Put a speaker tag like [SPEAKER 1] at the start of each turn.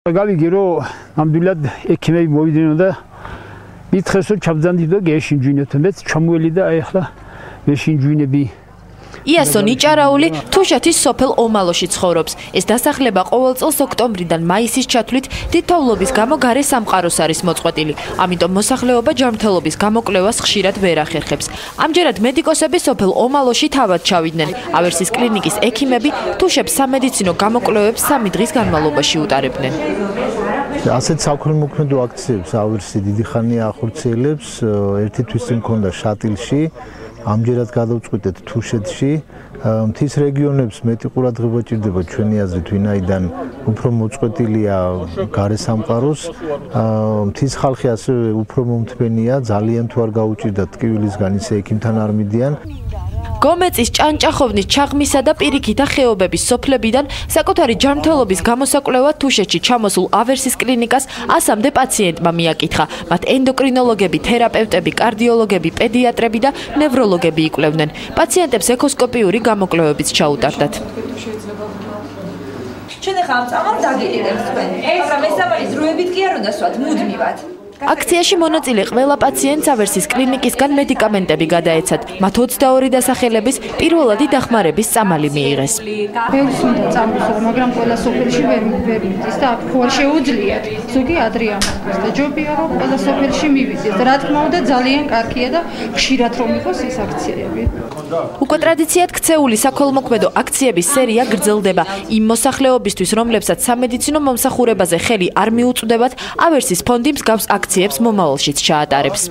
[SPEAKER 1] გავიგე რომ ნამდვილად ექიმები მოვიდნენ და მითხეს რომ ჩაბძანდით და გეშინჯვინეთ მეც ჩამოელი და აი ახლა მეშინჯვინები
[SPEAKER 2] იასონ იჭარაული თუშეთის სოფელ ომალოში ცხოვრობს. ეს დასახლება ყოველ წელს ოქტომბრიდან მაისის ჩათვლით თითოეულობის გამო გარე სამყაროს არის მოწყვეტილი. ამიტომ მოსახლეობა ჯანმრთელობის გამოკვლევას ხშირად ვერ ახერხებს. ამჯერად მედიკოსები სოფელ ომალოში თავად ჩავიდნენ. ავერსის კლინიკის ექიმები თუშებს სამედიცინო გამოკვლევებს 3 დღის განმავლობაში უტარებდნენ.
[SPEAKER 3] ასეთ საქველმოქმედო აქციებს ავერსი დიდი ხანია ახორციელებს. ერთი თვის წინ მქონდა შატილში. ამჯერად გადავწყვიტეთ თუშეთში. მთის რეგიონებს მეტი ყურადღება ჭირდება ჩვენი აზრით, ვინაიდან უფრო მოწყვეტილია გარე სამყაროს. მთის ხალხი ასევე უფრო მომთმენია, ძალიან თუ არ გაუჭირდათ ტკივილისგან ისე ექიმთან არ მიდიან.
[SPEAKER 2] გომეწის ჭანჭახოვნის ჩაღმისა და პირიქითა ხეობების სოფლებიდან საკუთარი ჯანმრთელობის გამოსაკვლევად თუშეთში ჩამოსულ ავერსის კლინიკას 100-მდე პაციენტმა მიაკითხა. მათ ენდოკრინოლოგები, თერაპევტები, კარდიოლოგები, პედიატრები და ნევროლოგები იკვლევდნენ. პაციენტებს ეკოსკოპიური გამოკვლევებიც ჩაუტარდათ.
[SPEAKER 4] ჩვენ ახლა ამ წამალს დაგიყიდებთ თქვენ, მაგრამ მესამედის დროებით კი არ უნდა სვათ, მუდმივად.
[SPEAKER 2] აქციაში მონაწილე ყველა პაციენტს ავერსის კლინიკისგან მედიკამენტები გადაეცათ. მათ 22 დასახელების პირველადი დახმარების წამალი მიიღეს.
[SPEAKER 5] ბევრს უნდა წამოსულ, მაგრამ ყველა სოფელში ვერ მიდის და აქ ხوار შეუძლიათ. ზოგი ადრე ამბობს და ჯობია რომ ყველა სოფელში მივიდეს. რა თქმა უნდა ძალიან კარგია და ხშირად რომ იყოს ეს აქციები.
[SPEAKER 2] უკვე ტრადიციად ქცეული საქველმოქმედო აქციების სერია გრძელდება. იმ მოსახლეობისთვის, რომლებსაც სამედიცინო მომსახურებაზე ხელი არ მიუწვდებათ, ავერსის ფონდი მსგავს აქციებს მომავალშიც ჩაატარებს.